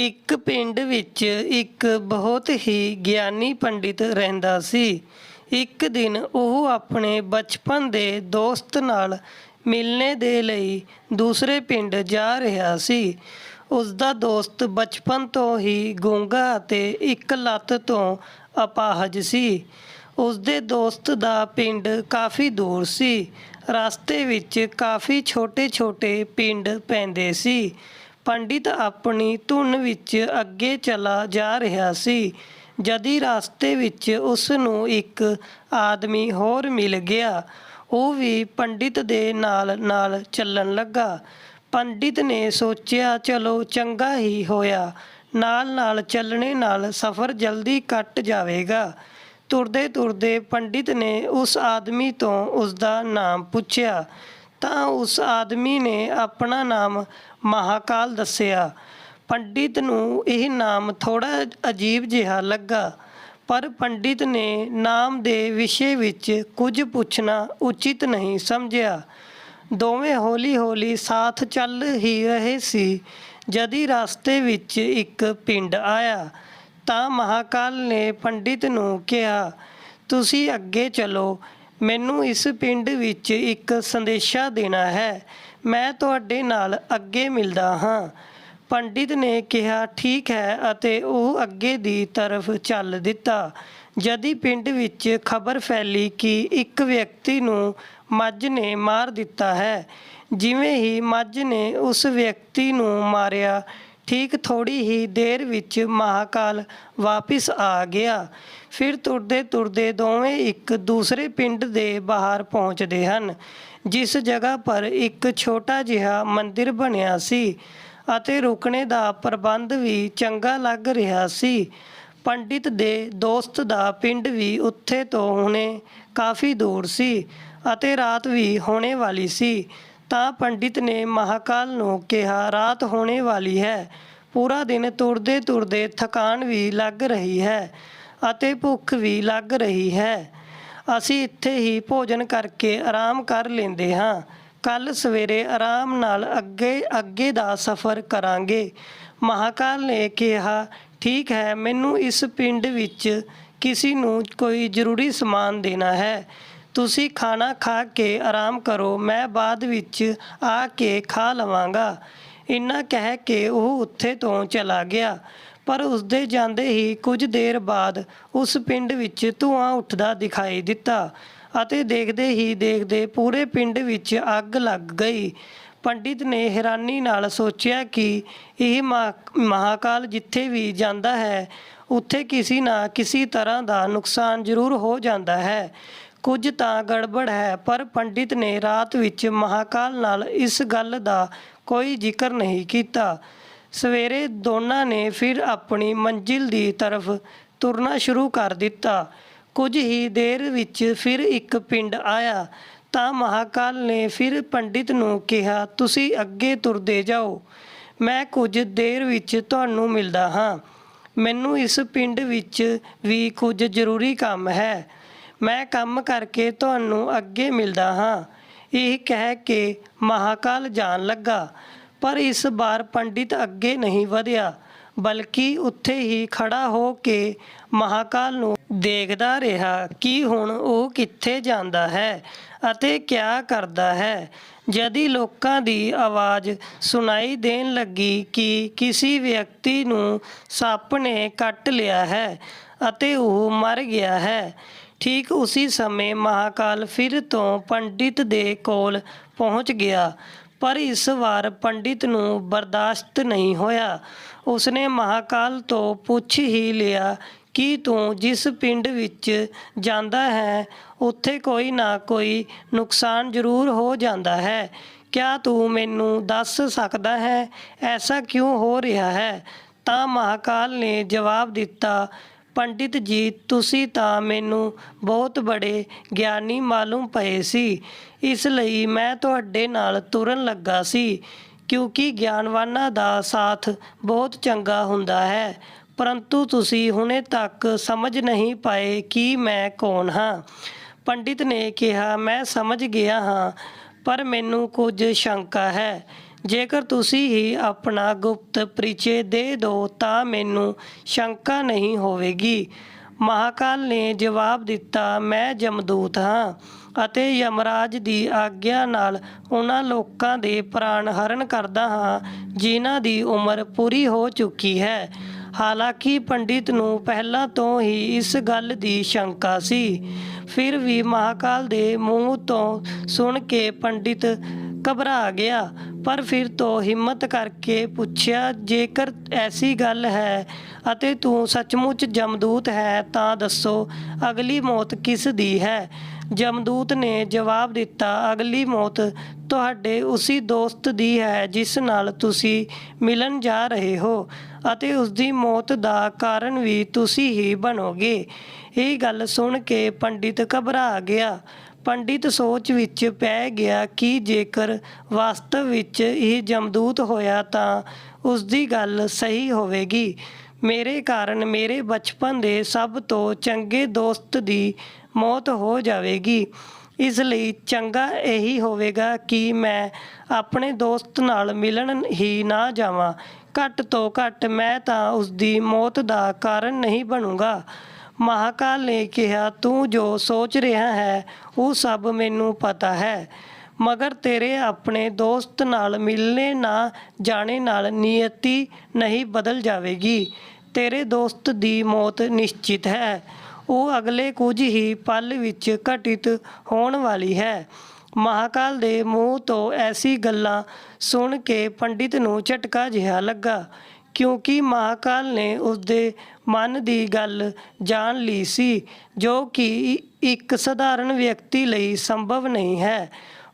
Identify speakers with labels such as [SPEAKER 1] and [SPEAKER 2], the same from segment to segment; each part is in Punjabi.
[SPEAKER 1] ਇੱਕ ਪਿੰਡ ਵਿੱਚ ਇੱਕ ਬਹੁਤ ਹੀ ਗਿਆਨੀ ਪੰਡਿਤ ਰਹਿੰਦਾ ਸੀ। ਇੱਕ ਦਿਨ ਉਹ ਆਪਣੇ ਬਚਪਨ ਦੇ ਦੋਸਤ ਨਾਲ ਮਿਲਣੇ ਦੇ ਲਈ ਦੂਸਰੇ ਪਿੰਡ ਜਾ ਰਿਹਾ ਸੀ। ਉਸਦਾ ਦੋਸਤ ਬਚਪਨ ਤੋਂ ਹੀ ਗੂੰਗਾ ਅਤੇ ਇੱਕ ਲੱਤ ਤੋਂ ਅਪਾਹਜ ਸੀ। ਉਸਦੇ ਦੋਸਤ ਦਾ ਪਿੰਡ ਕਾਫੀ ਦੂਰ ਸੀ। ਰਸਤੇ ਵਿੱਚ ਕਾਫੀ ਛੋਟੇ-ਛੋਟੇ ਪਿੰਡ ਪੈਂਦੇ ਸੀ। ਪੰਡਿਤ ਆਪਣੀ ਧੁਨ ਵਿੱਚ ਅੱਗੇ ਚਲਾ ਜਾ ਰਿਹਾ ਸੀ। ਜਦੀ ਰਸਤੇ ਵਿੱਚ ਉਸ ਨੂੰ ਇੱਕ ਆਦਮੀ ਹੋਰ ਮਿਲ ਗਿਆ। ਉਹ ਵੀ ਪੰਡਿਤ ਦੇ ਨਾਲ-ਨਾਲ ਚੱਲਣ ਲੱਗਾ। ਪੰਡਿਤ ਨੇ ਸੋਚਿਆ, ਚਲੋ ਚੰਗਾ ਹੀ ਹੋਇਆ, ਨਾਲ-ਨਾਲ ਚੱਲਣੇ ਨਾਲ ਸਫ਼ਰ ਜਲਦੀ ਕੱਟ ਜਾਵੇਗਾ। ਤੁਰਦੇ-ਤੁਰਦੇ ਪੰਡਿਤ ਨੇ ਉਸ ਆਦਮੀ ਤੋਂ ਉਸਦਾ ਨਾਮ ਪੁੱਛਿਆ ਤਾਂ ਉਸ ਆਦਮੀ ਨੇ ਆਪਣਾ ਨਾਮ ਮਹਾਕਾਲ ਦੱਸਿਆ। ਪੰਡਿਤ ਨੂੰ ਇਹ ਨਾਮ ਥੋੜ੍ਹਾ ਅਜੀਬ ਜਿਹਾ ਲੱਗਾ, ਪਰ ਪੰਡਿਤ ਨੇ ਨਾਮ ਦੇ ਵਿਸ਼ੇ ਵਿੱਚ ਕੁਝ ਪੁੱਛਣਾ ਉਚਿਤ ਨਹੀਂ ਸਮਝਿਆ। ਦੋਵੇਂ ਹੌਲੀ-ਹੌਲੀ ਸਾਥ ਚੱਲ ਹੀ ਰਹੇ ਸੀ। ਜਦੀ ਰਸਤੇ ਵਿੱਚ ਇੱਕ ਪਿੰਡ ਆਇਆ ਤਾਂ ਮਹਾਕਾਲ ਨੇ ਪੰਡਿਤ ਨੂੰ ਕਿਹਾ, ਤੁਸੀਂ ਅੱਗੇ ਚਲੋ, ਮੈਨੂੰ ਇਸ ਪਿੰਡ ਵਿੱਚ ਇੱਕ ਸੰਦੇਸ਼ਾ ਦੇਣਾ ਹੈ। ਮੈਂ ਤੁਹਾਡੇ ਨਾਲ ਅੱਗੇ ਮਿਲਦਾ ਹਾਂ। ਪੰਡਿਤ ਨੇ ਕਿਹਾ, ਠੀਕ ਹੈ, ਅਤੇ ਉਹ ਅੱਗੇ ਦੀ ਤਰਫ ਚੱਲ ਦਿੱਤਾ। ਜਦੀ ਪਿੰਡ ਵਿੱਚ ਖਬਰ ਫੈਲੀ ਕਿ ਇੱਕ ਵਿਅਕਤੀ ਨੂੰ ਮੱਝ ਨੇ ਮਾਰ ਦਿੱਤਾ ਹੈ। ਜਿਵੇਂ ਹੀ ਮੱਝ ਨੇ ਉਸ ਵਿਅਕਤੀ ਨੂੰ ਮਾਰਿਆ, ਠੀਕ ਥੋੜ੍ਹੀ ਹੀ ਦੇਰ ਵਿੱਚ ਮਹਾਕਾਲ ਵਾਪਿਸ ਆ ਗਿਆ। ਫਿਰ ਤੁਰਦੇ-ਤੁਰਦੇ ਦੋਵੇਂ ਇੱਕ ਦੂਸਰੇ ਪਿੰਡ ਦੇ ਬਾਹਰ ਪਹੁੰਚਦੇ ਹਨ, ਜਿਸ ਜਗ੍ਹਾ ਪਰ ਇੱਕ ਛੋਟਾ ਜਿਹਾ ਮੰਦਿਰ ਬਣਿਆ ਸੀ ਅਤੇ ਰੁਕਣੇ ਦਾ ਪ੍ਰਬੰਧ ਵੀ ਚੰਗਾ ਲੱਗ ਰਿਹਾ ਸੀ। ਪੰਡਿਤ ਦੇ ਦੋਸਤ ਦਾ ਪਿੰਡ ਵੀ ਉੱਥੇ ਤੋਂ ਹੁਣੇ ਕਾਫੀ ਦੂਰ ਸੀ ਅਤੇ ਰਾਤ ਵੀ ਹੋਣੇ ਵਾਲੀ ਸੀ। ਤਾਂ ਪੰਡਿਤ ਨੇ ਮਹਾਕਾਲ ਨੂੰ ਕਿਹਾ, ਰਾਤ ਹੋਣੇ ਵਾਲੀ ਹੈ, ਪੂਰਾ ਦਿਨ ਤੁਰਦੇ-ਤੁਰਦੇ ਥਕਾਨ ਵੀ ਲੱਗ ਰਹੀ ਹੈ ਅਤੇ ਭੁੱਖ ਵੀ ਲੱਗ ਰਹੀ ਹੈ। ਅਸੀਂ ਇੱਥੇ ਹੀ ਭੋਜਨ ਕਰਕੇ ਆਰਾਮ ਕਰ ਲੈਂਦੇ ਹਾਂ। ਕੱਲ੍ਹ ਸਵੇਰੇ ਆਰਾਮ ਨਾਲ ਅੱਗੇ ਦਾ ਸਫ਼ਰ ਕਰਾਂਗੇ। ਮਹਾਕਾਲ ਨੇ ਕਿਹਾ, ਠੀਕ ਹੈ, ਮੈਨੂੰ ਇਸ ਪਿੰਡ ਵਿੱਚ ਕਿਸੇ ਨੂੰ ਕੋਈ ਜ਼ਰੂਰੀ ਸਮਾਨ ਦੇਣਾ ਹੈ। ਤੁਸੀਂ ਖਾਣਾ ਖਾ ਕੇ ਆਰਾਮ ਕਰੋ, ਮੈਂ ਬਾਅਦ ਵਿੱਚ ਆ ਕੇ ਖਾ ਲਵਾਂਗਾ। ਇੰਨਾ ਕਹਿ ਕੇ ਉਹ ਉੱਥੇ ਤੋਂ ਚਲਾ ਗਿਆ। ਪਰ ਉਸਦੇ ਜਾਂਦੇ ਹੀ ਕੁਝ ਦੇਰ ਬਾਅਦ ਉਸ ਪਿੰਡ ਵਿੱਚ ਧੂੰਆਂ ਉੱਠਦਾ ਦਿਖਾਈ ਦਿੱਤਾ ਅਤੇ ਦੇਖਦੇ ਹੀ ਦੇਖਦੇ ਪੂਰੇ ਪਿੰਡ ਵਿੱਚ ਅੱਗ ਲੱਗ ਗਈ। ਪੰਡਿਤ ਨੇ ਹੈਰਾਨੀ ਨਾਲ ਸੋਚਿਆ ਕਿ ਇਹ ਮਹਾਕਾਲ ਜਿੱਥੇ ਵੀ ਜਾਂਦਾ ਹੈ, ਉੱਥੇ ਕਿਸੇ ਨਾ ਕਿਸੇ ਤਰ੍ਹਾਂ ਦਾ ਨੁਕਸਾਨ ਜ਼ਰੂਰ ਹੋ ਜਾਂਦਾ ਹੈ। ਕੁਝ ਤਾਂ ਗੜਬੜ ਹੈ। ਪਰ ਪੰਡਿਤ ਨੇ ਰਾਤ ਵਿੱਚ ਮਹਾਕਾਲ ਨਾਲ ਇਸ ਗੱਲ ਦਾ ਕੋਈ ਜ਼ਿਕਰ ਨਹੀਂ ਕੀਤਾ। ਸਵੇਰੇ ਦੋਨਾਂ ਨੇ ਫਿਰ ਆਪਣੀ ਮੰਜ਼ਿਲ ਦੀ ਤਰਫ ਤੁਰਨਾ ਸ਼ੁਰੂ ਕਰ ਦਿੱਤਾ। ਕੁਝ ਹੀ ਦੇਰ ਵਿੱਚ ਫਿਰ ਇੱਕ ਪਿੰਡ ਆਇਆ ਤਾਂ ਮਹਾਕਾਲ ਨੇ ਫਿਰ ਪੰਡਿਤ ਨੂੰ ਕਿਹਾ, ਤੁਸੀਂ ਅੱਗੇ ਤੁਰਦੇ ਜਾਓ, ਮੈਂ ਕੁਝ ਦੇਰ ਵਿੱਚ ਤੁਹਾਨੂੰ ਮਿਲਦਾ ਹਾਂ। ਮੈਨੂੰ ਇਸ ਪਿੰਡ ਵਿੱਚ ਵੀ ਕੁਝ ਜ਼ਰੂਰੀ ਕੰਮ ਹੈ। ਮੈਂ ਕੰਮ ਕਰਕੇ ਤੁਹਾਨੂੰ ਅੱਗੇ ਮਿਲਦਾ ਹਾਂ। ਇਹ ਕਹਿ ਕੇ ਮਹਾਕਾਲ ਜਾਣ ਲੱਗਾ। ਪਰ ਇਸ ਵਾਰ ਪੰਡਿਤ ਅੱਗੇ ਨਹੀਂ ਵਧਿਆ, ਬਲਕਿ ਉੱਥੇ ਹੀ ਖੜਾ ਹੋ ਕੇ ਮਹਾਕਾਲ ਨੂੰ ਦੇਖਦਾ ਰਿਹਾ ਕਿ ਹੁਣ ਉਹ ਕਿੱਥੇ ਜਾਂਦਾ ਹੈ ਅਤੇ ਕਿਆ ਕਰਦਾ ਹੈ। ਜਦੀ ਲੋਕਾਂ ਦੀ ਆਵਾਜ਼ ਸੁਣਾਈ ਦੇਣ ਲੱਗੀ ਕਿ ਕਿਸੇ ਵਿਅਕਤੀ ਨੂੰ ਸੱਪ ਨੇ ਕੱਟ ਲਿਆ ਹੈ ਅਤੇ ਉਹ ਮਰ ਗਿਆ ਹੈ। ਠੀਕ ਉਸੀ ਸਮੇਂ ਮਹਾਕਾਲ ਫਿਰ ਤੋਂ ਪੰਡਿਤ ਦੇ ਕੋਲ ਪਹੁੰਚ ਗਿਆ। ਪਰ ਇਸ ਵਾਰ ਪੰਡਿਤ ਨੂੰ ਬਰਦਾਸ਼ਤ ਨਹੀਂ ਹੋਇਆ। ਉਸਨੇ ਮਹਾਕਾਲ ਤੋਂ ਪੁੱਛ ਹੀ ਲਿਆ ਕਿ ਤੂੰ ਜਿਸ ਪਿੰਡ ਵਿੱਚ ਜਾਂਦਾ ਹੈ, ਉੱਥੇ ਕੋਈ ਨਾ ਕੋਈ ਨੁਕਸਾਨ ਜ਼ਰੂਰ ਹੋ ਜਾਂਦਾ ਹੈ। ਕਿਆ ਤੂੰ ਮੈਨੂੰ ਦੱਸ ਸਕਦਾ ਹੈ, ਐਸਾ ਕਿਉਂ ਹੋ ਰਿਹਾ ਹੈ? ਤਾਂ ਮਹਾਕਾਲ ਨੇ ਜਵਾਬ ਦਿੱਤਾ, ਪੰਡਿਤ ਜੀ, ਤੁਸੀਂ ਤਾਂ ਮੈਨੂੰ ਬਹੁਤ ਬੜੇ ਗਿਆਨੀ ਮਾਲੂਮ ਪਏ ਸੀ, ਇਸ ਲਈ ਮੈਂ ਤੁਹਾਡੇ ਨਾਲ ਤੁਰਨ ਲੱਗਾ ਸੀ, ਕਿਉਂਕਿ ਗਿਆਨਵਾਨਾਂ ਦਾ ਸਾਥ ਬਹੁਤ ਚੰਗਾ ਹੁੰਦਾ ਹੈ। ਪਰੰਤੂ ਤੁਸੀਂ ਹੁਣੇ ਤੱਕ ਸਮਝ ਨਹੀਂ ਪਾਏ ਕਿ ਮੈਂ ਕੌਣ ਹਾਂ। ਪੰਡਿਤ ਨੇ ਕਿਹਾ, ਮੈਂ ਸਮਝ ਗਿਆ ਹਾਂ, ਪਰ ਮੈਨੂੰ ਕੁਝ ਸ਼ੰਕਾ ਹੈ। ਜੇਕਰ ਤੁਸੀਂ ਹੀ ਆਪਣਾ ਗੁਪਤ ਪਰਿਚੈ ਦੇ ਦਿਓ ਤਾਂ ਮੈਨੂੰ ਸ਼ੰਕਾ ਨਹੀਂ ਹੋਵੇਗੀ। ਮਹਾਕਾਲ ਨੇ ਜਵਾਬ ਦਿੱਤਾ, ਮੈਂ ਜਮਦੂਤ ਹਾਂ ਅਤੇ ਯਮਰਾਜ ਦੀ ਆਗਿਆ ਨਾਲ ਉਹਨਾਂ ਲੋਕਾਂ ਦੇ ਪ੍ਰਾਣ ਹਰਨ ਕਰਦਾ ਹਾਂ ਜਿਨ੍ਹਾਂ ਦੀ ਉਮਰ ਪੂਰੀ ਹੋ ਚੁੱਕੀ ਹੈ। ਹਾਲਾਂਕਿ ਪੰਡਿਤ ਨੂੰ ਪਹਿਲਾਂ ਤੋਂ ਹੀ ਇਸ ਗੱਲ ਦੀ ਸ਼ੰਕਾ ਸੀ, ਫਿਰ ਵੀ ਮਹਾਕਾਲ ਦੇ ਮੂੰਹ ਤੋਂ ਸੁਣ ਕੇ ਪੰਡਿਤ ਘਬਰਾ ਗਿਆ, ਪਰ ਫਿਰ ਤੋਂ ਹਿੰਮਤ ਕਰਕੇ ਪੁੱਛਿਆ, ਜੇਕਰ ਐਸੀ ਗੱਲ ਹੈ ਅਤੇ ਤੂੰ ਸੱਚਮੁੱਚ ਜਮਦੂਤ ਹੈ ਤਾਂ ਦੱਸੋ, ਅਗਲੀ ਮੌਤ ਕਿਸ ਦੀ ਹੈ? ਜਮਦੂਤ ਨੇ ਜਵਾਬ ਦਿੱਤਾ, ਅਗਲੀ ਮੌਤ ਤੁਹਾਡੇ ਉਸੀ ਦੋਸਤ ਦੀ ਹੈ ਜਿਸ ਨਾਲ ਤੁਸੀਂ ਮਿਲਣ ਜਾ ਰਹੇ ਹੋ ਅਤੇ ਉਸਦੀ ਮੌਤ ਦਾ ਕਾਰਨ ਵੀ ਤੁਸੀਂ ਹੀ ਬਣੋਗੇ। ਇਹ ਗੱਲ ਸੁਣ ਕੇ ਪੰਡਿਤ ਘਬਰਾ ਗਿਆ। ਪੰਡਿਤ ਸੋਚ ਵਿੱਚ ਪੈ ਗਿਆ ਕਿ ਜੇਕਰ ਵਾਸਤਵ ਵਿੱਚ ਇਹ ਜਮਦੂਤ ਹੋਇਆ ਤਾਂ ਉਸਦੀ ਗੱਲ ਸਹੀ ਹੋਵੇਗੀ। ਮੇਰੇ ਕਾਰਨ ਮੇਰੇ ਬਚਪਨ ਦੇ ਸਭ ਤੋਂ ਚੰਗੇ ਦੋਸਤ ਦੀ ਮੌਤ ਹੋ ਜਾਵੇਗੀ। ਇਸ ਲਈ ਚੰਗਾ ਇਹੀ ਹੋਵੇਗਾ ਕਿ ਮੈਂ ਆਪਣੇ ਦੋਸਤ ਨਾਲ ਮਿਲਣ ਹੀ ਨਾ ਜਾਵਾਂ। ਘੱਟ ਤੋਂ ਘੱਟ ਮੈਂ ਤਾਂ ਉਸਦੀ ਮੌਤ ਦਾ ਕਾਰਨ ਨਹੀਂ ਬਣੂੰਗਾ। ਮਹਾਕਾਲ ਨੇ ਕਿਹਾ, ਤੂੰ ਜੋ ਸੋਚ ਰਿਹਾ ਹੈ ਉਹ ਸਭ ਮੈਨੂੰ ਪਤਾ ਹੈ, ਮਗਰ ਤੇਰੇ ਆਪਣੇ ਦੋਸਤ ਨਾਲ ਮਿਲਣੇ ਨਾ ਜਾਣੇ ਨਾਲ ਨਿਯਤੀ ਨਹੀਂ ਬਦਲ ਜਾਵੇਗੀ। ਤੇਰੇ ਦੋਸਤ ਦੀ ਮੌਤ ਨਿਸ਼ਚਿਤ ਹੈ, ਉਹ ਅਗਲੇ ਕੁਝ ਹੀ ਪਲ ਵਿੱਚ ਘਟਿਤ ਹੋਣ ਵਾਲੀ ਹੈ। ਮਹਾਕਾਲ ਦੇ ਮੂੰਹ ਤੋਂ ਐਸੀ ਗੱਲਾਂ ਸੁਣ ਕੇ ਪੰਡਿਤ ਨੂੰ ਝਟਕਾ ਜਿਹਾ ਲੱਗਾ, ਕਿਉਂਕਿ ਮਹਾਕਾਲ ਨੇ ਉਸਦੇ ਮਨ ਦੀ ਗੱਲ ਜਾਣ ਲਈ ਸੀ, ਜੋ ਕਿ ਇੱਕ ਸਧਾਰਨ ਵਿਅਕਤੀ ਲਈ ਸੰਭਵ ਨਹੀਂ ਹੈ।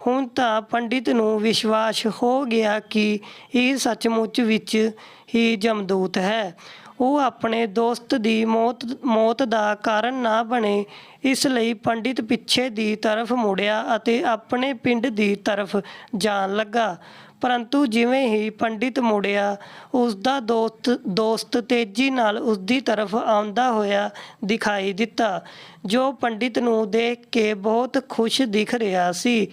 [SPEAKER 1] ਹੁਣ ਤਾਂ ਪੰਡਿਤ ਨੂੰ ਵਿਸ਼ਵਾਸ ਹੋ ਗਿਆ ਕਿ ਇਹ ਸੱਚਮੁੱਚ ਵਿੱਚ ਹੀ ਜਮਦੂਤ ਹੈ। ਉਹ ਆਪਣੇ ਦੋਸਤ ਦੀ ਮੌਤ ਦਾ ਕਾਰਨ ਨਾ ਬਣੇ, ਇਸ ਲਈ ਪੰਡਿਤ ਪਿੱਛੇ ਦੀ ਤਰਫ ਮੁੜਿਆ ਅਤੇ ਆਪਣੇ ਪਿੰਡ ਦੀ ਤਰਫ ਜਾਣ ਲੱਗਾ। ਪਰੰਤੂ ਜਿਵੇਂ ਹੀ ਪੰਡਿਤ ਮੁੜਿਆ, ਉਸਦਾ ਦੋਸਤ ਤੇਜ਼ੀ ਨਾਲ ਉਸਦੀ ਤਰਫ ਆਉਂਦਾ ਹੋਇਆ ਦਿਖਾਈ ਦਿੱਤਾ, ਜੋ ਪੰਡਿਤ ਨੂੰ ਦੇਖ ਕੇ ਬਹੁਤ ਖੁਸ਼ ਦਿਖ ਰਿਹਾ ਸੀ।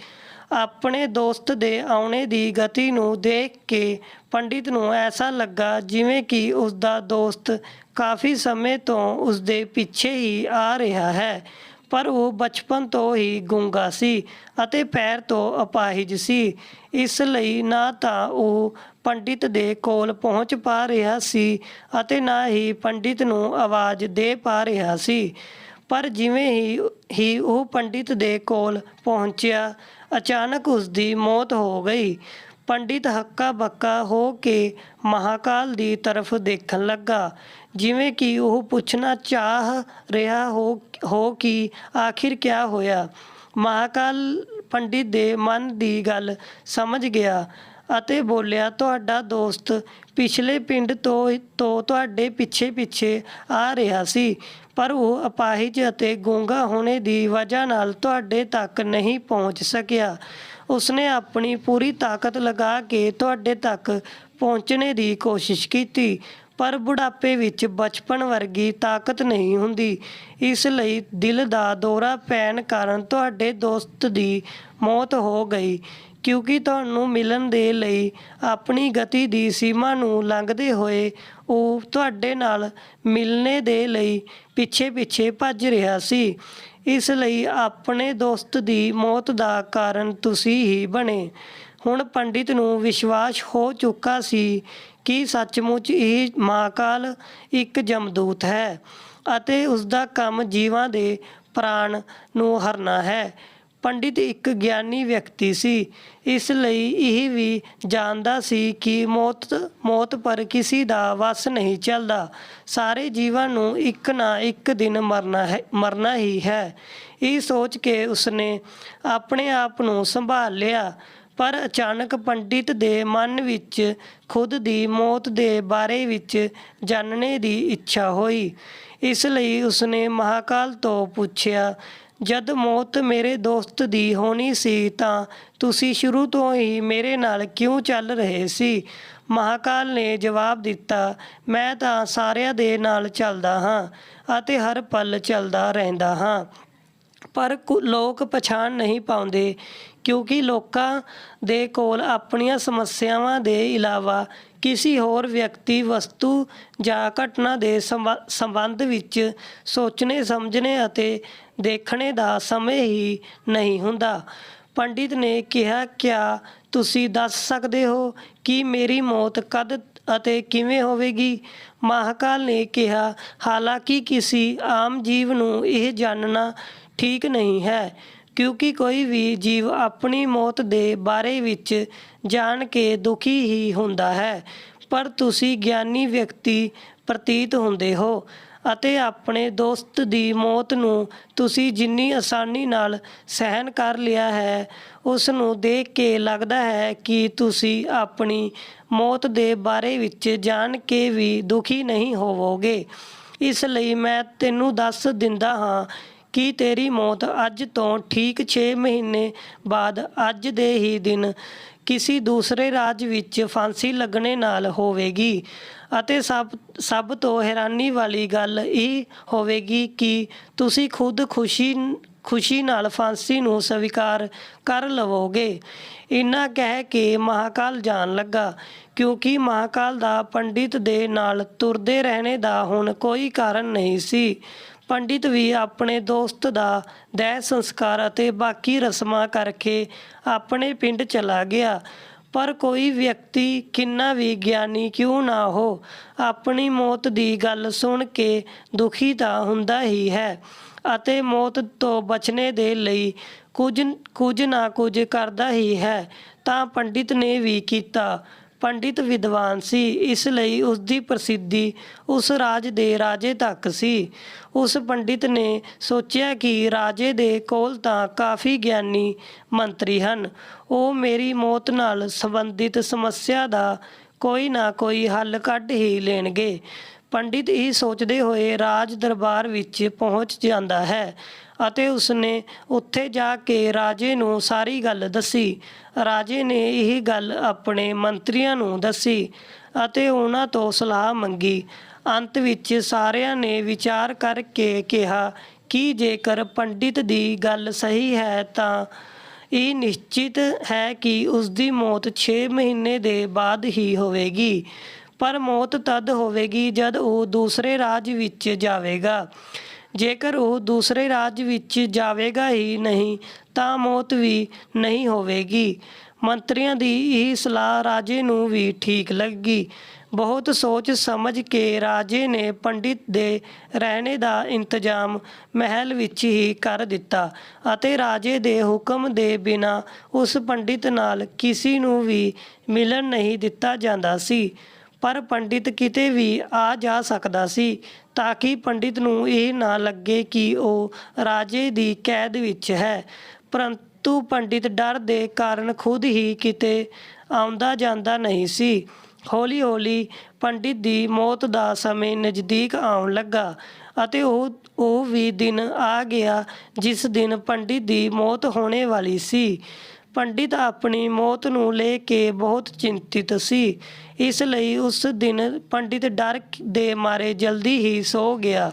[SPEAKER 1] ਆਪਣੇ ਦੋਸਤ ਦੇ ਆਉਣੇ ਦੀ ਗਤੀ ਨੂੰ ਦੇਖ ਕੇ ਪੰਡਿਤ ਨੂੰ ਐਸਾ ਲੱਗਾ ਜਿਵੇਂ ਕਿ ਉਸਦਾ ਦੋਸਤ ਕਾਫੀ ਸਮੇਂ ਤੋਂ ਉਸਦੇ ਪਿੱਛੇ ਹੀ ਆ ਰਿਹਾ ਹੈ, ਪਰ ਉਹ ਬਚਪਨ ਤੋਂ ਹੀ ਗੂੰਗਾ ਸੀ ਅਤੇ ਪੈਰ ਤੋਂ ਅਪਾਹਿਜ ਸੀ। ਇਸ ਲਈ ਨਾ ਤਾਂ ਉਹ ਪੰਡਿਤ ਦੇ ਕੋਲ ਪਹੁੰਚ ਪਾ ਰਿਹਾ ਸੀ ਅਤੇ ਨਾ ਹੀ ਪੰਡਿਤ ਨੂੰ ਆਵਾਜ਼ ਦੇ ਪਾ ਰਿਹਾ ਸੀ। ਪਰ ਜਿਵੇਂ ਹੀ ਉਹ ਪੰਡਿਤ ਦੇ ਕੋਲ ਪਹੁੰਚਿਆ, ਅਚਾਨਕ ਉਸਦੀ ਮੌਤ ਹੋ ਗਈ। ਪੰਡਿਤ ਹੱਕਾ ਬੱਕਾ ਹੋ ਕੇ ਮਹਾਕਾਲ ਦੀ ਤਰਫ ਦੇਖਣ ਲੱਗਾ, ਜਿਵੇਂ ਕਿ ਉਹ ਪੁੱਛਣਾ ਚਾਹ ਰਿਹਾ ਹੋ ਕਿ ਆਖਿਰ ਕਿਆ ਹੋਇਆ। ਮਹਾਕਾਲ ਪੰਡਿਤ ਦੇ ਮਨ ਦੀ ਗੱਲ ਸਮਝ ਗਿਆ ਅਤੇ ਬੋਲਿਆ, ਤੁਹਾਡਾ ਦੋਸਤ ਪਿਛਲੇ ਪਿੰਡ ਤੋਂ ਤੁਹਾਡੇ ਪਿੱਛੇ ਆ ਰਿਹਾ ਸੀ, ਪਰ ਉਹ ਅਪਾਹਿਜ ਅਤੇ ਗੂੰਗਾ ਹੋਣੇ ਦੀ ਵਜ੍ਹਾ ਨਾਲ ਤੁਹਾਡੇ ਤੱਕ ਨਹੀਂ ਪਹੁੰਚ ਸਕਿਆ। ਉਸਨੇ ਆਪਣੀ ਪੂਰੀ ਤਾਕਤ ਲਗਾ ਕੇ ਤੁਹਾਡੇ ਤੱਕ ਪਹੁੰਚਣੇ ਦੀ ਕੋਸ਼ਿਸ਼ ਕੀਤੀ, ਪਰ ਬੁਢਾਪੇ ਵਿੱਚ ਬਚਪਨ ਵਰਗੀ ਤਾਕਤ ਨਹੀਂ ਹੁੰਦੀ। ਇਸ ਲਈ ਦਿਲ ਦਾ ਦੌਰਾ ਪੈਣ ਕਾਰਨ ਤੁਹਾਡੇ ਦੋਸਤ ਦੀ ਮੌਤ ਹੋ ਗਈ, ਕਿਉਂਕਿ ਤੁਹਾਨੂੰ ਮਿਲਣ ਦੇ ਲਈ ਆਪਣੀ ਗਤੀ ਦੀ ਸੀਮਾ ਨੂੰ ਲੰਘਦੇ ਹੋਏ ਉਹ ਤੁਹਾਡੇ ਨਾਲ ਮਿਲਣੇ ਦੇ ਲਈ ਪਿੱਛੇ ਭੱਜ ਰਿਹਾ ਸੀ। ਇਸ ਲਈ ਆਪਣੇ ਦੋਸਤ ਦੀ ਮੌਤ ਦਾ ਕਾਰਨ ਤੁਸੀਂ ਹੀ ਬਣੇ। ਹੁਣ ਪੰਡਿਤ ਨੂੰ ਵਿਸ਼ਵਾਸ ਹੋ ਚੁੱਕਾ ਸੀ ਕਿ ਸੱਚਮੁੱਚ ਇਹ ਮਹਾਕਾਲ ਇੱਕ ਜਮਦੂਤ ਹੈ ਅਤੇ ਉਸਦਾ ਕੰਮ ਜੀਵਾਂ ਦੇ ਪ੍ਰਾਣ ਨੂੰ ਹਰਨਾ ਹੈ। ਪੰਡਿਤ ਇੱਕ ਗਿਆਨੀ ਵਿਅਕਤੀ ਸੀ, ਇਸ ਲਈ ਇਹ ਵੀ ਜਾਣਦਾ ਸੀ ਕਿ ਮੌਤ ਪਰ ਕਿਸੇ ਦਾ ਵੱਸ ਨਹੀਂ ਚੱਲਦਾ। ਸਾਰੇ ਜੀਵਾਂ ਨੂੰ ਇੱਕ ਨਾ ਇੱਕ ਦਿਨ ਮਰਨਾ ਹੀ ਹੈ। ਇਹ ਸੋਚ ਕੇ ਉਸਨੇ ਆਪਣੇ ਆਪ ਨੂੰ ਸੰਭਾਲ ਲਿਆ, ਪਰ ਅਚਾਨਕ ਪੰਡਿਤ ਦੇ ਮਨ ਵਿੱਚ ਖੁਦ ਦੀ ਮੌਤ ਦੇ ਬਾਰੇ ਵਿੱਚ ਜਾਣਨੇ ਦੀ ਇੱਛਾ ਹੋਈ। ਇਸ ਲਈ ਉਸਨੇ ਮਹਾਕਾਲ ਤੋਂ ਪੁੱਛਿਆ, ਜਦ ਮੌਤ ਮੇਰੇ ਦੋਸਤ ਦੀ ਹੋਣੀ ਸੀ ਤਾਂ ਤੁਸੀਂ ਸ਼ੁਰੂ ਤੋਂ ਹੀ ਮੇਰੇ ਨਾਲ ਕਿਉਂ ਚੱਲ ਰਹੇ ਸੀ? ਮਹਾਕਾਲ ਨੇ ਜਵਾਬ ਦਿੱਤਾ, ਮੈਂ ਤਾਂ ਸਾਰਿਆਂ ਦੇ ਨਾਲ ਚੱਲਦਾ ਹਾਂ ਅਤੇ ਹਰ ਪਲ ਚੱਲਦਾ ਰਹਿੰਦਾ ਹਾਂ, ਪਰ ਲੋਕ ਪਛਾਣ ਨਹੀਂ ਪਾਉਂਦੇ ਕਿਉਂਕਿ ਲੋਕਾਂ ਦੇ ਕੋਲ ਆਪਣੀਆਂ ਸਮੱਸਿਆਵਾਂ ਦੇ ਇਲਾਵਾ ਕਿਸੇ ਹੋਰ ਵਿਅਕਤੀ, ਵਸਤੂ ਜਾਂ ਘਟਨਾ ਦੇ ਸੰਬੰਧ ਵਿੱਚ ਸੋਚਣੇ, ਸਮਝਣੇ ਅਤੇ ਦੇਖਣੇ ਦਾ ਸਮੇਂ ਹੀ ਨਹੀਂ ਹੁੰਦਾ। ਪੰਡਿਤ ਨੇ ਕਿਹਾ, ਕਿਆ ਤੁਸੀਂ ਦੱਸ ਸਕਦੇ ਹੋ ਕਿ ਮੇਰੀ ਮੌਤ ਕਦ ਅਤੇ ਕਿਵੇਂ ਹੋਵੇਗੀ? ਮਹਾਕਾਲ ਨੇ ਕਿਹਾ, ਹਾਲਾਂਕਿ ਕਿਸੇ ਆਮ ਜੀਵ ਨੂੰ ਇਹ ਜਾਣਨਾ ਠੀਕ ਨਹੀਂ ਹੈ, ਕਿਉਂਕਿ ਕੋਈ ਵੀ ਜੀਵ ਆਪਣੀ ਮੌਤ ਦੇ ਬਾਰੇ ਵਿੱਚ ਜਾਣ ਕੇ ਦੁਖੀ ਹੀ ਹੁੰਦਾ ਹੈ, ਪਰ ਤੁਸੀਂ ਗਿਆਨੀ ਵਿਅਕਤੀ ਪ੍ਰਤੀਤ ਹੁੰਦੇ ਹੋ ਅਤੇ ਆਪਣੇ ਦੋਸਤ ਦੀ ਮੌਤ ਨੂੰ ਤੁਸੀਂ ਜਿੰਨੀ ਆਸਾਨੀ ਨਾਲ ਸਹਿਨ ਕਰ ਲਿਆ ਹੈ, ਉਸ ਨੂੰ ਦੇਖ ਕੇ ਲੱਗਦਾ ਹੈ ਕਿ ਤੁਸੀਂ ਆਪਣੀ ਮੌਤ ਦੇ ਬਾਰੇ ਵਿੱਚ ਜਾਣ ਕੇ ਵੀ ਦੁਖੀ ਨਹੀਂ ਹੋਵੋਗੇ। ਇਸ ਲਈ ਮੈਂ ਤੈਨੂੰ ਦੱਸ ਦਿੰਦਾ ਹਾਂ ਕਿ ਤੇਰੀ ਮੌਤ ਅੱਜ ਤੋਂ ਠੀਕ 6 ਮਹੀਨੇ ਬਾਅਦ ਅੱਜ ਦੇ ਹੀ ਦਿਨ ਕਿਸੇ ਦੂਸਰੇ ਰਾਜ ਵਿੱਚ ਫਾਂਸੀ ਲੱਗਣੇ ਨਾਲ ਹੋਵੇਗੀ। ਅਤੇ ਸਭ ਤੋਂ ਹੈਰਾਨੀ ਵਾਲੀ ਗੱਲ ਇਹ ਹੋਵੇਗੀ ਕਿ ਤੁਸੀਂ ਖੁਦ ਖੁਸ਼ੀ ਨਾਲ ਫਾਂਸੀ ਨੂੰ ਸਵੀਕਾਰ ਕਰ ਲਵੋਗੇ। ਇੰਨਾ ਕਹਿ ਕੇ ਮਹਾਕਾਲ ਜਾਣ ਲੱਗਾ, ਕਿਉਂਕਿ ਮਹਾਕਾਲ ਦਾ ਪੰਡਿਤ ਦੇ ਨਾਲ ਤੁਰਦੇ ਰਹਿਣੇ ਦਾ ਹੁਣ ਕੋਈ ਕਾਰਨ ਨਹੀਂ ਸੀ। ਪੰਡਿਤ ਵੀ ਆਪਣੇ ਦੋਸਤ ਦਾ ਦਹਿ ਸੰਸਕਾਰ ਅਤੇ ਬਾਕੀ ਰਸਮਾਂ ਕਰਕੇ ਆਪਣੇ ਪਿੰਡ ਚਲਾ ਗਿਆ। ਪਰ ਕੋਈ ਵਿਅਕਤੀ, ਕਿੰਨਾ ਵੀ ਗਿਆਨੀ ਕਿਉਂ ਨਾ ਹੋ, ਆਪਣੀ ਮੌਤ ਦੀ ਗੱਲ ਸੁਣ ਕੇ ਦੁਖੀ ਤਾਂ ਹੁੰਦਾ ਹੀ ਹੈ ਅਤੇ ਮੌਤ ਤੋਂ ਬਚਣੇ ਦੇ ਲਈ ਕੁਝ ਨਾ ਕੁਝ ਕਰਦਾ ਹੀ ਹੈ। ਤਾਂ ਪੰਡਿਤ ਨੇ ਵੀ ਕੀਤਾ। ਪੰਡਿਤ ਵਿਦਵਾਨ ਸੀ, ਇਸ ਲਈ ਉਸਦੀ ਪ੍ਰਸਿੱਧੀ ਉਸ ਰਾਜ ਦੇ ਰਾਜੇ ਤੱਕ ਸੀ। ਉਸ ਪੰਡਿਤ ਨੇ ਸੋਚਿਆ ਕਿ ਰਾਜੇ ਦੇ ਕੋਲ ਤਾਂ ਕਾਫੀ ਗਿਆਨੀ ਮੰਤਰੀ ਹਨ, ਉਹ ਮੇਰੀ ਮੌਤ ਨਾਲ ਸੰਬੰਧਿਤ ਸਮੱਸਿਆ ਦਾ ਕੋਈ ਨਾ ਕੋਈ ਹੱਲ ਕੱਢ ਹੀ ਲੈਣਗੇ। ਪੰਡਿਤ ਇਹ ਸੋਚਦੇ ਹੋਏ ਰਾਜ ਦਰਬਾਰ ਵਿੱਚ ਪਹੁੰਚ ਜਾਂਦਾ ਹੈ ਅਤੇ ਉਸਨੇ ਉੱਥੇ ਜਾ ਕੇ ਰਾਜੇ ਨੂੰ ਸਾਰੀ ਗੱਲ ਦੱਸੀ। ਰਾਜੇ ਨੇ ਇਹ ਗੱਲ ਆਪਣੇ ਮੰਤਰੀਆਂ ਨੂੰ ਦੱਸੀ ਅਤੇ ਉਹਨਾਂ ਤੋਂ ਸਲਾਹ ਮੰਗੀ। ਅੰਤ ਵਿੱਚ ਸਾਰਿਆਂ ਨੇ ਵਿਚਾਰ ਕਰਕੇ ਕਿਹਾ ਕਿ ਜੇਕਰ ਪੰਡਿਤ ਦੀ ਗੱਲ ਸਹੀ ਹੈ ਤਾਂ ਇਹ ਨਿਸ਼ਚਿਤ ਹੈ ਕਿ ਉਸਦੀ ਮੌਤ 6 ਮਹੀਨੇ ਦੇ ਬਾਅਦ ਹੀ ਹੋਵੇਗੀ। ਪਰ ਮੌਤ ਤਦ ਹੋਵੇਗੀ ਜਦ ਉਹ ਦੂਸਰੇ ਰਾਜ ਵਿੱਚ ਜਾਵੇਗਾ। ਜੇਕਰ ਉਹ ਦੂਸਰੇ ਰਾਜ ਵਿੱਚ ਜਾਵੇਗਾ ਹੀ ਨਹੀਂ ਤਾਂ ਮੌਤ ਵੀ ਨਹੀਂ ਹੋਵੇਗੀ। ਮੰਤਰੀਆਂ ਦੀ ਇਹ ਸਲਾਹ ਰਾਜੇ ਨੂੰ ਵੀ ਠੀਕ ਲੱਗੀ। ਬਹੁਤ ਸੋਚ ਸਮਝ ਕੇ ਰਾਜੇ ਨੇ ਪੰਡਿਤ ਦੇ ਰਹਿਣੇ ਦਾ ਇੰਤਜ਼ਾਮ ਮਹਿਲ ਵਿੱਚ ਹੀ ਕਰ ਦਿੱਤਾ ਅਤੇ ਰਾਜੇ ਦੇ ਹੁਕਮ ਦੇ ਬਿਨਾਂ ਉਸ ਪੰਡਿਤ ਨਾਲ ਕਿਸੇ ਨੂੰ ਵੀ ਮਿਲਣ ਨਹੀਂ ਦਿੱਤਾ ਜਾਂਦਾ ਸੀ। ਪਰ ਪੰਡਿਤ ਕਿਤੇ ਵੀ ਆ ਜਾ ਸਕਦਾ ਸੀ ਤਾਂ ਕਿ ਪੰਡਿਤ ਨੂੰ ਇਹ ਨਾ ਲੱਗੇ ਕਿ ਉਹ ਰਾਜੇ ਦੀ ਕੈਦ ਵਿੱਚ ਹੈ। ਪਰੰਤੂ ਪੰਡਿਤ ਡਰ ਦੇ ਕਾਰਨ ਖੁਦ ਹੀ ਕਿਤੇ ਆਉਂਦਾ ਜਾਂਦਾ ਨਹੀਂ ਸੀ। ਹੌਲੀ-ਹੌਲੀ ਪੰਡਿਤ ਦੀ ਮੌਤ ਦਾ ਸਮੇਂ ਨਜ਼ਦੀਕ ਆਉਣ ਲੱਗਾ ਅਤੇ ਉਹ ਵੀ ਦਿਨ ਆ ਗਿਆ ਜਿਸ ਦਿਨ ਪੰਡਿਤ ਦੀ ਮੌਤ ਹੋਣੇ ਵਾਲੀ ਸੀ। ਪੰਡਿਤ ਆਪਣੀ ਮੌਤ ਨੂੰ ਲੈ ਕੇ ਬਹੁਤ ਚਿੰਤਿਤ ਸੀ, ਇਸ ਲਈ ਉਸ ਦਿਨ ਪੰਡਿਤ ਡਰ ਦੇ ਮਾਰੇ ਜਲਦੀ ਹੀ ਸੋ ਗਿਆ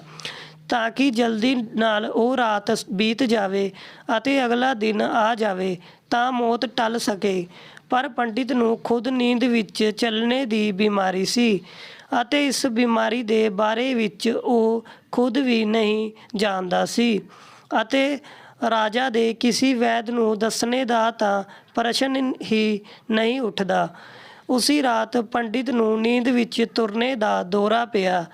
[SPEAKER 1] ਤਾਂ ਕਿ ਜਲਦੀ ਨਾਲ ਉਹ ਰਾਤ ਬੀਤ ਜਾਵੇ ਅਤੇ ਅਗਲਾ ਦਿਨ ਆ ਜਾਵੇ ਤਾਂ ਮੌਤ ਟਲ ਸਕੇ। ਪਰ ਪੰਡਿਤ ਨੂੰ ਖੁਦ ਨੀਂਦ ਵਿੱਚ ਚੱਲਣੇ ਦੀ ਬਿਮਾਰੀ ਸੀ ਅਤੇ ਇਸ ਬਿਮਾਰੀ ਦੇ ਬਾਰੇ ਵਿੱਚ ਉਹ ਖੁਦ ਵੀ ਨਹੀਂ ਜਾਣਦਾ ਸੀ ਅਤੇ ਰਾਜਾ ਦੇ ਕਿਸੇ ਵੈਦ ਨੂੰ ਦੱਸਣੇ ਦਾ ਤਾਂ ਪ੍ਰਸ਼ਨ ਹੀ ਨਹੀਂ ਉੱਠਦਾ। ਉਸੀ ਰਾਤ ਪੰਡਿਤ ਨੂੰ ਨੀਂਦ ਵਿੱਚ ਤੁਰਨੇ ਦਾ ਦੌਰਾ ਪਿਆ।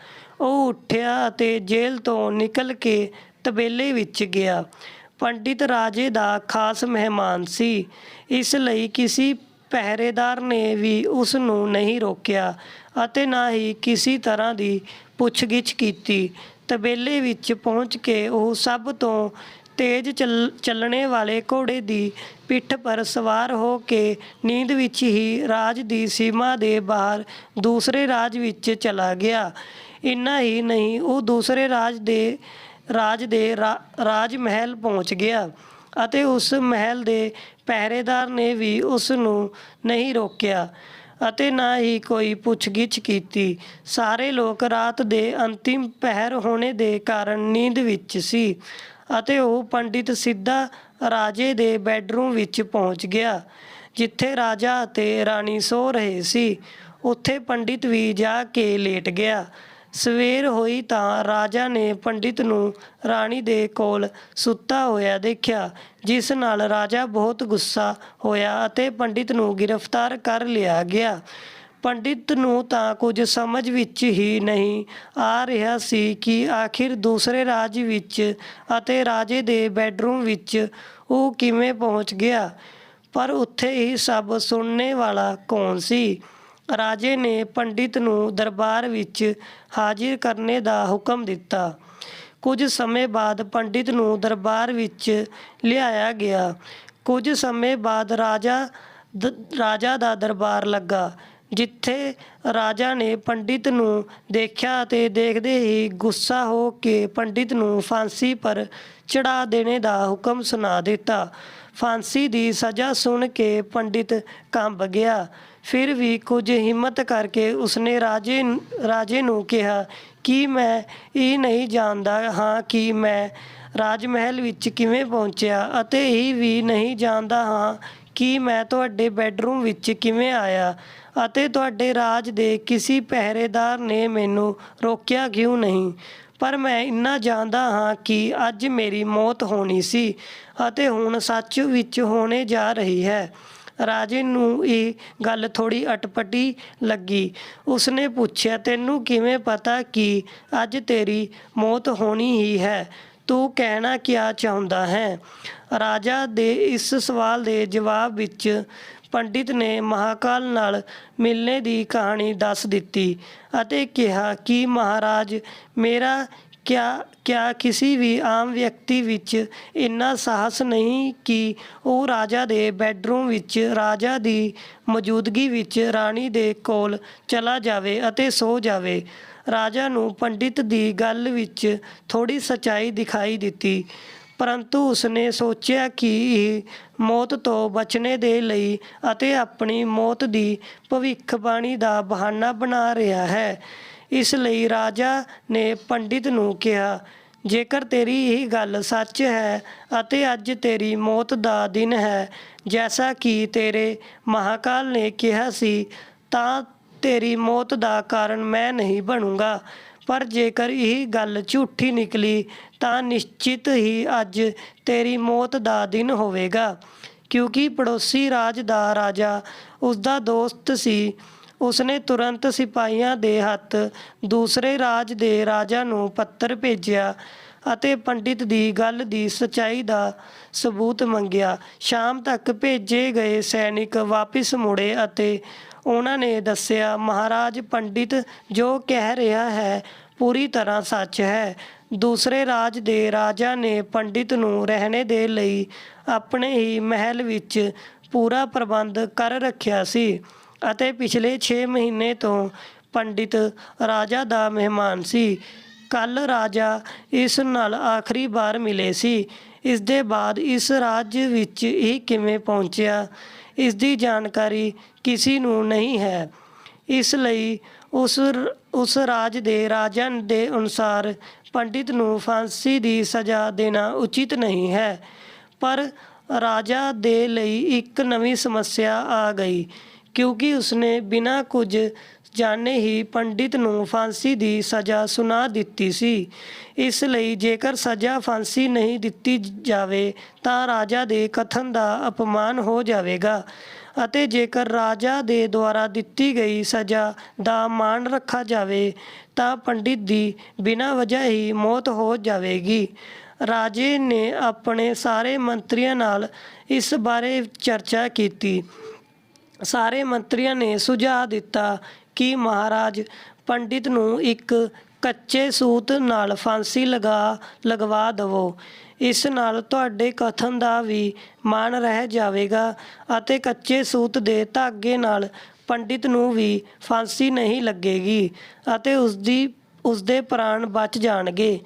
[SPEAKER 1] ਉਹ ਉੱਠਿਆ ਅਤੇ ਜੇਲ੍ਹ ਤੋਂ ਨਿਕਲ ਕੇ ਤਬੇਲੇ ਵਿੱਚ ਗਿਆ। ਪੰਡਿਤ ਰਾਜੇ ਦਾ ਖਾਸ ਮਹਿਮਾਨ ਸੀ, ਇਸ ਲਈ ਕਿਸੇ ਪਹਿਰੇਦਾਰ ਨੇ ਵੀ ਉਸ ਨੂੰ ਨਹੀਂ ਰੋਕਿਆ ਅਤੇ ਨਾ ਹੀ ਕਿਸੇ ਤਰ੍ਹਾਂ ਦੀ ਪੁੱਛਗਿੱਛ ਕੀਤੀ। ਤਬੇਲੇ ਵਿੱਚ ਪਹੁੰਚ ਕੇ ਉਹ ਸਭ ਤੋਂ ਤੇਜ਼ ਚੱਲਣੇ ਵਾਲੇ ਘੋੜੇ ਦੀ ਪਿੱਠ ਪਰ ਸਵਾਰ ਹੋ ਕੇ ਨੀਂਦ ਵਿੱਚ ਹੀ ਰਾਜ ਦੀ ਸੀਮਾ ਦੇ ਬਾਹਰ ਦੂਸਰੇ ਰਾਜ ਵਿੱਚ ਚਲਾ ਗਿਆ। ਇੰਨਾ ਹੀ ਨਹੀਂ, ਉਹ ਦੂਸਰੇ ਰਾਜ ਦੇ ਰਾਜ ਮਹਿਲ ਪਹੁੰਚ ਗਿਆ ਅਤੇ ਉਸ ਮਹਿਲ ਦੇ ਪਹਿਰੇਦਾਰ ਨੇ ਵੀ ਉਸ ਨੂੰ ਨਹੀਂ ਰੋਕਿਆ ਅਤੇ ਨਾ ਹੀ ਕੋਈ ਪੁੱਛਗਿੱਛ ਕੀਤੀ। ਸਾਰੇ ਲੋਕ ਰਾਤ ਦੇ ਅੰਤਿਮ ਪਹਿਰ ਹੋਣੇ ਦੇ ਕਾਰਨ ਨੀਂਦ ਵਿੱਚ ਸੀ ਅਤੇ ਉਹ ਪੰਡਿਤ ਸਿੱਧਾ ਰਾਜੇ ਦੇ ਬੈੱਡਰੂਮ ਵਿੱਚ ਪਹੁੰਚ ਗਿਆ, ਜਿੱਥੇ ਰਾਜਾ ਅਤੇ ਰਾਣੀ ਸੋ ਰਹੇ ਸੀ। ਉੱਥੇ ਪੰਡਿਤ ਵੀ ਜਾ ਕੇ ਲੇਟ ਗਿਆ। ਸਵੇਰ ਹੋਈ ਤਾਂ ਰਾਜਾ ਨੇ ਪੰਡਿਤ ਨੂੰ ਰਾਣੀ ਦੇ ਕੋਲ ਸੁੱਤਾ ਹੋਇਆ ਦੇਖਿਆ, ਜਿਸ ਨਾਲ ਰਾਜਾ ਬਹੁਤ ਗੁੱਸਾ ਹੋਇਆ ਅਤੇ ਪੰਡਿਤ ਨੂੰ ਗ੍ਰਿਫਤਾਰ ਕਰ ਲਿਆ ਗਿਆ। ਪੰਡਿਤ ਨੂੰ ਤਾਂ ਕੁਝ ਸਮਝ ਵਿੱਚ ਹੀ ਨਹੀਂ ਆ ਰਿਹਾ ਸੀ ਕਿ ਆਖਿਰ ਦੂਸਰੇ ਰਾਜ ਵਿੱਚ ਅਤੇ ਰਾਜੇ ਦੇ ਬੈੱਡਰੂਮ ਵਿੱਚ ਉਹ ਕਿਵੇਂ ਪਹੁੰਚ ਗਿਆ। ਪਰ ਉੱਥੇ ਇਹ ਸਭ ਸੁਣਨੇ ਵਾਲਾ ਕੌਣ ਸੀ? ਰਾਜੇ ਨੇ ਪੰਡਿਤ ਨੂੰ ਦਰਬਾਰ ਵਿੱਚ ਹਾਜ਼ਰ ਕਰਨੇ ਦਾ ਹੁਕਮ ਦਿੱਤਾ। ਕੁਝ ਸਮੇਂ ਬਾਅਦ ਪੰਡਿਤ ਨੂੰ ਦਰਬਾਰ ਵਿੱਚ ਲਿਆਇਆ ਗਿਆ। ਕੁਝ ਸਮੇਂ ਬਾਅਦ ਰਾਜਾ ਦਾ ਦਰਬਾਰ ਲੱਗਾ, ਜਿੱਥੇ ਰਾਜਾ ਨੇ ਪੰਡਿਤ ਨੂੰ ਦੇਖਿਆ ਅਤੇ ਦੇਖਦੇ ਹੀ ਗੁੱਸਾ ਹੋ ਕੇ ਪੰਡਿਤ ਨੂੰ ਫਾਂਸੀ ਪਰ ਚੜ੍ਹਾ ਦੇਣੇ ਦਾ ਹੁਕਮ ਸੁਣਾ ਦਿੱਤਾ। ਫਾਂਸੀ ਦੀ ਸਜ਼ਾ ਸੁਣ ਕੇ ਪੰਡਿਤ ਕੰਬ ਗਿਆ। ਫਿਰ ਵੀ ਕੁਝ ਹਿੰਮਤ ਕਰਕੇ ਉਸਨੇ ਰਾਜੇ ਨੂੰ ਕਿਹਾ ਕਿ ਮੈਂ ਇਹ ਨਹੀਂ ਜਾਣਦਾ ਹਾਂ ਕਿ ਮੈਂ ਰਾਜ ਮਹਿਲ ਵਿੱਚ ਕਿਵੇਂ ਪਹੁੰਚਿਆ, ਅਤੇ ਇਹ ਵੀ ਨਹੀਂ ਜਾਣਦਾ ਹਾਂ ਕਿ ਮੈਂ ਤੁਹਾਡੇ ਬੈੱਡਰੂਮ ਵਿੱਚ ਕਿਵੇਂ ਆਇਆ, ਅਤੇ ਤੁਹਾਡੇ ਰਾਜ ਦੇ ਕਿਸੇ ਪਹਿਰੇਦਾਰ ਨੇ ਮੈਨੂੰ ਰੋਕਿਆ ਕਿਉਂ ਨਹੀਂ। ਪਰ ਮੈਂ ਇੰਨਾ ਜਾਣਦਾ ਹਾਂ ਕਿ ਅੱਜ ਮੇਰੀ ਮੌਤ ਹੋਣੀ ਸੀ ਅਤੇ ਹੁਣ ਸੱਚ ਵਿੱਚ ਹੋਣੇ ਜਾ ਰਹੀ ਹੈ। ਰਾਜੇ ਨੂੰ ਇਹ ਗੱਲ ਥੋੜ੍ਹੀ ਅਟਪਟੀ ਲੱਗੀ। ਉਸਨੇ ਪੁੱਛਿਆ, ਤੈਨੂੰ ਕਿਵੇਂ ਪਤਾ ਕਿ ਅੱਜ ਤੇਰੀ ਮੌਤ ਹੋਣੀ ਹੀ ਹੈ? ਤੂੰ ਕਹਿਣਾ ਕਿਆ ਚਾਹੁੰਦਾ ਹੈ? ਰਾਜਾ ਦੇ ਇਸ ਸਵਾਲ ਦੇ ਜਵਾਬ ਵਿੱਚ ਪੰਡਿਤ ਨੇ ਮਹਾਕਾਲ ਨਾਲ ਮਿਲਣੇ ਦੀ ਕਹਾਣੀ ਦੱਸ ਦਿੱਤੀ ਅਤੇ ਕਿਹਾ ਕਿ ਮਹਾਰਾਜ, ਮੇਰਾ ਕਿਆ ਕਿਸੇ ਵੀ ਆਮ ਵਿਅਕਤੀ ਵਿੱਚ ਇੰਨਾ ਸਾਹਸ ਨਹੀਂ ਕਿ ਉਹ ਰਾਜਾ ਦੇ ਬੈੱਡਰੂਮ ਵਿੱਚ ਰਾਜਾ ਦੀ ਮੌਜੂਦਗੀ ਵਿੱਚ ਰਾਣੀ ਦੇ ਕੋਲ ਚਲਾ ਜਾਵੇ ਅਤੇ ਸੋ ਜਾਵੇ। ਰਾਜਾ ਨੂੰ ਪੰਡਿਤ ਦੀ ਗੱਲ ਵਿੱਚ ਥੋੜ੍ਹੀ ਸੱਚਾਈ ਦਿਖਾਈ ਦਿੱਤੀ, ਪਰੰਤੂ ਉਸਨੇ ਸੋਚਿਆ ਕਿ ਇਹ ਮੌਤ ਤੋਂ ਬਚਣੇ ਦੇ ਲਈ ਅਤੇ ਆਪਣੀ ਮੌਤ ਦੀ ਭਵਿੱਖਬਾਣੀ ਦਾ ਬਹਾਨਾ ਬਣਾ ਰਿਹਾ ਹੈ। ਇਸ ਲਈ ਰਾਜਾ ਨੇ ਪੰਡਿਤ ਨੂੰ ਕਿਹਾ, ਜੇਕਰ ਤੇਰੀ ਇਹ ਗੱਲ ਸੱਚ ਹੈ ਅਤੇ ਅੱਜ ਤੇਰੀ ਮੌਤ ਦਾ ਦਿਨ ਹੈ, ਜੈਸਾ ਕਿ ਤੇਰੇ ਮਹਾਕਾਲ ਨੇ ਕਿਹਾ ਸੀ, ਤਾਂ ਤੇਰੀ ਮੌਤ ਦਾ ਕਾਰਨ ਮੈਂ ਨਹੀਂ ਬਣੂੰਗਾ। ਪਰ ਜੇਕਰ ਇਹ ਗੱਲ ਝੂਠੀ ਨਿਕਲੀ ਤਾਂ ਨਿਸ਼ਚਿਤ ਹੀ ਅੱਜ ਤੇਰੀ ਮੌਤ ਦਾ ਦਿਨ ਹੋਵੇਗਾ, ਕਿਉਂਕਿ ਪੜੋਸੀ ਰਾਜ ਦਾ ਰਾਜਾ ਉਸਦਾ ਦੋਸਤ ਸੀ। ਉਸਨੇ ਤੁਰੰਤ ਸਿਪਾਹੀਆਂ ਦੇ ਹੱਥ ਦੂਸਰੇ ਰਾਜ ਦੇ ਰਾਜਾ ਨੂੰ ਪੱਤਰ ਭੇਜਿਆ ਅਤੇ ਪੰਡਿਤ ਦੀ ਗੱਲ ਦੀ ਸੱਚਾਈ ਦਾ ਸਬੂਤ ਮੰਗਿਆ। ਸ਼ਾਮ ਤੱਕ ਭੇਜੇ ਗਏ ਸੈਨਿਕ ਵਾਪਿਸ ਮੁੜੇ ਅਤੇ ਉਹਨਾਂ ਨੇ ਦੱਸਿਆ, ਮਹਾਰਾਜ, ਪੰਡਿਤ ਜੋ ਕਹਿ ਰਿਹਾ ਹੈ ਪੂਰੀ ਤਰ੍ਹਾਂ ਸੱਚ ਹੈ। ਦੂਸਰੇ ਰਾਜ ਦੇ ਰਾਜਾ ਨੇ ਪੰਡਿਤ ਨੂੰ ਰਹਿਣੇ ਦੇ ਲਈ ਆਪਣੇ ਹੀ ਮਹਿਲ ਵਿੱਚ ਪੂਰਾ ਪ੍ਰਬੰਧ ਕਰ ਰੱਖਿਆ ਸੀ ਅਤੇ ਪਿਛਲੇ 6 ਮਹੀਨੇ ਤੋਂ ਪੰਡਿਤ ਰਾਜਾ ਦਾ ਮਹਿਮਾਨ ਸੀ। ਕੱਲ੍ਹ ਰਾਜਾ ਇਸ ਨਾਲ ਆਖਰੀ ਵਾਰ ਮਿਲੇ ਸੀ। ਇਸ ਦੇ ਬਾਅਦ ਇਸ ਰਾਜ ਵਿੱਚ ਇਹ ਕਿਵੇਂ ਪਹੁੰਚਿਆ, ਇਸ ਦੀ ਜਾਣਕਾਰੀ ਕਿਸੇ ਨੂੰ ਨਹੀਂ ਹੈ। ਇਸ ਲਈ ਉਸ ਰਾਜ ਦੇ ਰਾਜਾ ਦੇ ਅਨੁਸਾਰ ਪੰਡਿਤ ਨੂੰ ਫਾਂਸੀ ਦੀ ਸਜ਼ਾ ਦੇਣਾ ਉਚਿਤ ਨਹੀਂ ਹੈ। ਪਰ ਰਾਜਾ ਦੇ ਲਈ ਇੱਕ ਨਵੀਂ ਸਮੱਸਿਆ ਆ ਗਈ, ਕਿਉਂਕਿ ਉਸਨੇ ਬਿਨਾਂ ਕੁਝ ਜਾਣੇ ਹੀ ਪੰਡਿਤ ਨੂੰ ਫਾਂਸੀ ਦੀ ਸਜ਼ਾ ਸੁਣਾ ਦਿੱਤੀ ਸੀ। ਇਸ ਲਈ ਜੇਕਰ ਸਜ਼ਾ ਫਾਂਸੀ ਨਹੀਂ ਦਿੱਤੀ ਜਾਵੇ ਤਾਂ ਰਾਜਾ ਦੇ ਕਥਨ ਦਾ ਅਪਮਾਨ ਹੋ ਜਾਵੇਗਾ, ਅਤੇ ਜੇਕਰ ਰਾਜਾ ਦੇ ਦੁਆਰਾ ਦਿੱਤੀ ਗਈ ਸਜ਼ਾ ਦਾ ਮਾਣ ਰੱਖਿਆ ਜਾਵੇ ਤਾਂ ਪੰਡਿਤ ਦੀ ਬਿਨਾਂ ਵਜ੍ਹਾ ਹੀ ਮੌਤ ਹੋ ਜਾਵੇਗੀ। ਰਾਜੇ ਨੇ ਆਪਣੇ ਸਾਰੇ ਮੰਤਰੀਆਂ ਨਾਲ ਇਸ ਬਾਰੇ ਚਰਚਾ ਕੀਤੀ। ਸਾਰੇ ਮੰਤਰੀਆਂ ਨੇ ਸੁਝਾਅ ਦਿੱਤਾ ਕਿ ਮਹਾਰਾਜ, ਪੰਡਿਤ ਨੂੰ ਇੱਕ ਕੱਚੇ ਸੂਤ ਨਾਲ ਫਾਂਸੀ ਲਗਵਾ ਦੇਵੋ। ਇਸ ਨਾਲ ਤੁਹਾਡੇ ਕਥਨ ਦਾ ਵੀ ਮਾਣ ਰਹਿ ਜਾਵੇਗਾ ਅਤੇ ਕੱਚੇ ਸੂਤ ਦੇ ਧਾਗੇ ਨਾਲ ਪੰਡਿਤ ਨੂੰ ਵੀ ਫਾਂਸੀ ਨਹੀਂ ਲੱਗੇਗੀ ਅਤੇ ਉਸਦੇ ਪ੍ਰਾਣ ਬਚ ਜਾਣਗੇ।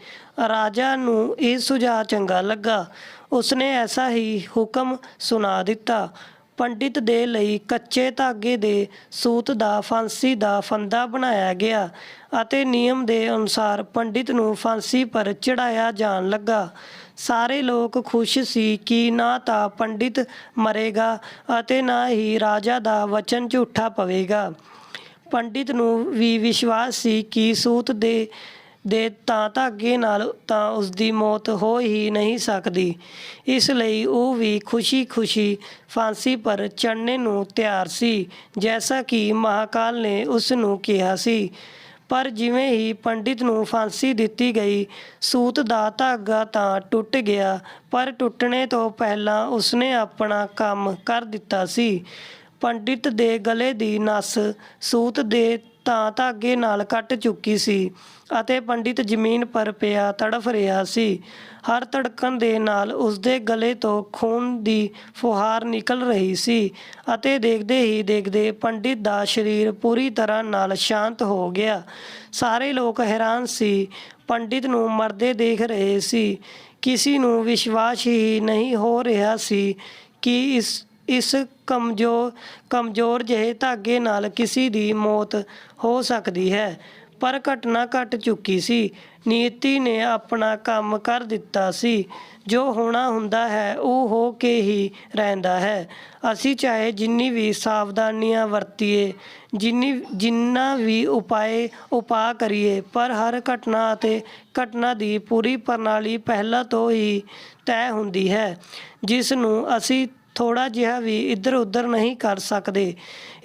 [SPEAKER 1] ਰਾਜਾ ਨੂੰ ਇਹ ਸੁਝਾਅ ਚੰਗਾ ਲੱਗਾ। ਉਸਨੇ ਐਸਾ ਹੀ ਹੁਕਮ ਸੁਣਾ ਦਿੱਤਾ। ਪੰਡਿਤ ਦੇ ਲਈ ਕੱਚੇ ਧਾਗੇ ਦੇ ਸੂਤ ਦਾ ਫਾਂਸੀ ਦਾ ਫੰਦਾ ਬਣਾਇਆ ਗਿਆ ਅਤੇ ਨਿਯਮ ਦੇ ਅਨੁਸਾਰ ਪੰਡਿਤ ਨੂੰ ਫਾਂਸੀ ਪਰ ਚੜ੍ਹਾਇਆ ਜਾਣ ਲੱਗਾ। ਸਾਰੇ ਲੋਕ ਖੁਸ਼ ਸੀ ਕਿ ਨਾ ਤਾਂ ਪੰਡਿਤ ਮਰੇਗਾ ਅਤੇ ਨਾ ਹੀ ਰਾਜਾ ਦਾ ਵਚਨ ਝੂਠਾ ਪਵੇਗਾ। ਪੰਡਿਤ ਨੂੰ ਵੀ ਵਿਸ਼ਵਾਸ ਸੀ ਕਿ ਸੂਤ ਦੇ ਤਾਂ ਧਾਗੇ ਨਾਲ ਤਾਂ ਉਸਦੀ ਮੌਤ ਹੋ ਹੀ ਨਹੀਂ ਸਕਦੀ। ਇਸ ਲਈ ਉਹ ਵੀ ਖੁਸ਼ੀ-ਖੁਸ਼ੀ ਫਾਂਸੀ ਪਰ ਚੜ੍ਹਨੇ ਨੂੰ ਤਿਆਰ ਸੀ, ਜੈਸਾ ਕਿ ਮਹਾਕਾਲ ਨੇ ਉਸ ਨੂੰ ਕਿਹਾ ਸੀ। ਪਰ ਜਿਵੇਂ ਹੀ ਪੰਡਿਤ ਨੂੰ ਫਾਂਸੀ ਦਿੱਤੀ ਗਈ, ਸੂਤ ਦਾ ਧਾਗਾ ਤਾਂ ਟੁੱਟ ਗਿਆ, ਪਰ ਟੁੱਟਣੇ ਤੋਂ ਪਹਿਲਾਂ ਉਸਨੇ ਆਪਣਾ ਕੰਮ ਕਰ ਦਿੱਤਾ ਸੀ। ਪੰਡਿਤ ਦੇ ਗਲੇ ਦੀ ਨਸ ਸੂਤ ਦੇ ਤਾਂ ਧਾਗੇ ਨਾਲ ਕੱਟ ਚੁੱਕੀ ਸੀ ਅਤੇ ਪੰਡਿਤ ਜ਼ਮੀਨ ਪਰ ਪਿਆ ਤੜਫ ਰਿਹਾ ਸੀ। ਹਰ ਧੜਕਣ ਦੇ ਨਾਲ ਉਸਦੇ ਗਲੇ ਤੋਂ ਖੂਨ ਦੀ ਫੁਹਾਰ ਨਿਕਲ ਰਹੀ ਸੀ ਅਤੇ ਦੇਖਦੇ ਹੀ ਦੇਖਦੇ ਪੰਡਿਤ ਦਾ ਸਰੀਰ ਪੂਰੀ ਤਰ੍ਹਾਂ ਨਾਲ ਸ਼ਾਂਤ ਹੋ ਗਿਆ। ਸਾਰੇ ਲੋਕ ਹੈਰਾਨ ਸੀ, ਪੰਡਿਤ ਨੂੰ ਮਰਦੇ ਦੇਖ ਰਹੇ ਸੀ। ਕਿਸੇ ਨੂੰ ਵਿਸ਼ਵਾਸ ਹੀ ਨਹੀਂ ਹੋ ਰਿਹਾ ਸੀ ਕਿ ਇਸ ਕਮਜ਼ੋਰ ਜਿਹੇ ਧਾਗੇ ਨਾਲ ਕਿਸੇ ਦੀ ਮੌਤ ਹੋ ਸਕਦੀ ਹੈ। ਪਰ ਘਟਨਾ ਘਟ ਚੁੱਕੀ ਸੀ। ਨਿਯਤੀ ਨੇ ਆਪਣਾ ਕੰਮ ਕਰ ਦਿੱਤਾ ਸੀ। ਜੋ ਹੋਣਾ ਹੁੰਦਾ ਹੈ ਉਹ ਹੋ ਕੇ ਹੀ ਰਹਿੰਦਾ ਹੈ। ਅਸੀਂ ਚਾਹੇ ਜਿੰਨੀ ਵੀ ਸਾਵਧਾਨੀਆਂ ਵਰਤੀਏ, ਜਿੰਨਾ ਵੀ ਉਪਾਅ ਕਰੀਏ, ਪਰ ਹਰ ਘਟਨਾ ਅਤੇ ਘਟਨਾ ਦੀ ਪੂਰੀ ਪ੍ਰਣਾਲੀ ਪਹਿਲਾਂ ਤੋਂ ਹੀ ਤੈਅ ਹੁੰਦੀ ਹੈ, ਜਿਸ ਨੂੰ ਅਸੀਂ ਥੋੜ੍ਹਾ ਜਿਹਾ ਵੀ ਇੱਧਰ ਉੱਧਰ ਨਹੀਂ ਕਰ ਸਕਦੇ।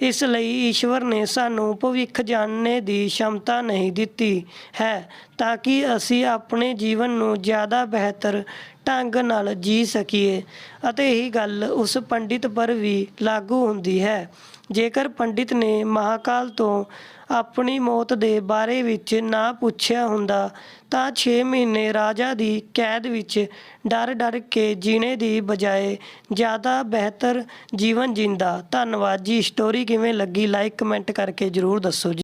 [SPEAKER 1] ਇਸ ਲਈ ਈਸ਼ਵਰ ਨੇ ਸਾਨੂੰ ਭਵਿੱਖ ਜਾਣਨੇ ਦੀ ਸ਼ਮਤਾ ਨਹੀਂ ਦਿੱਤੀ ਹੈ, ਤਾਂ ਕਿ ਅਸੀਂ ਆਪਣੇ ਜੀਵਨ ਨੂੰ ਜ਼ਿਆਦਾ ਬਿਹਤਰ ਢੰਗ ਨਾਲ ਜੀ ਸਕੀਏ। ਅਤੇ ਇਹੀ ਗੱਲ ਉਸ ਪੰਡਿਤ ਪਰ ਵੀ ਲਾਗੂ ਹੁੰਦੀ ਹੈ। ਜੇਕਰ ਪੰਡਿਤ ਨੇ ਮਹਾਕਾਲ ਤੋਂ ਆਪਣੀ ਮੌਤ ਦੇ ਬਾਰੇ ਵਿੱਚ ਨਾ ਪੁੱਛਿਆ ਹੁੰਦਾ ਤਾਂ 6 ਮਹੀਨੇ ਰਾਜਾ ਦੀ ਕੈਦ ਵਿੱਚ ਡਰ ਕੇ ਜੀਣੇ ਦੀ ਬਜਾਏ ਜ਼ਿਆਦਾ ਬਿਹਤਰ ਜੀਵਨ ਜੀਂਦਾ। ਧੰਨਵਾਦ ਜੀ। ਸਟੋਰੀ ਕਿਵੇਂ ਲੱਗੀ ਲਾਈਕ ਕਮੈਂਟ ਕਰਕੇ ਜ਼ਰੂਰ ਦੱਸੋ ਜੀ।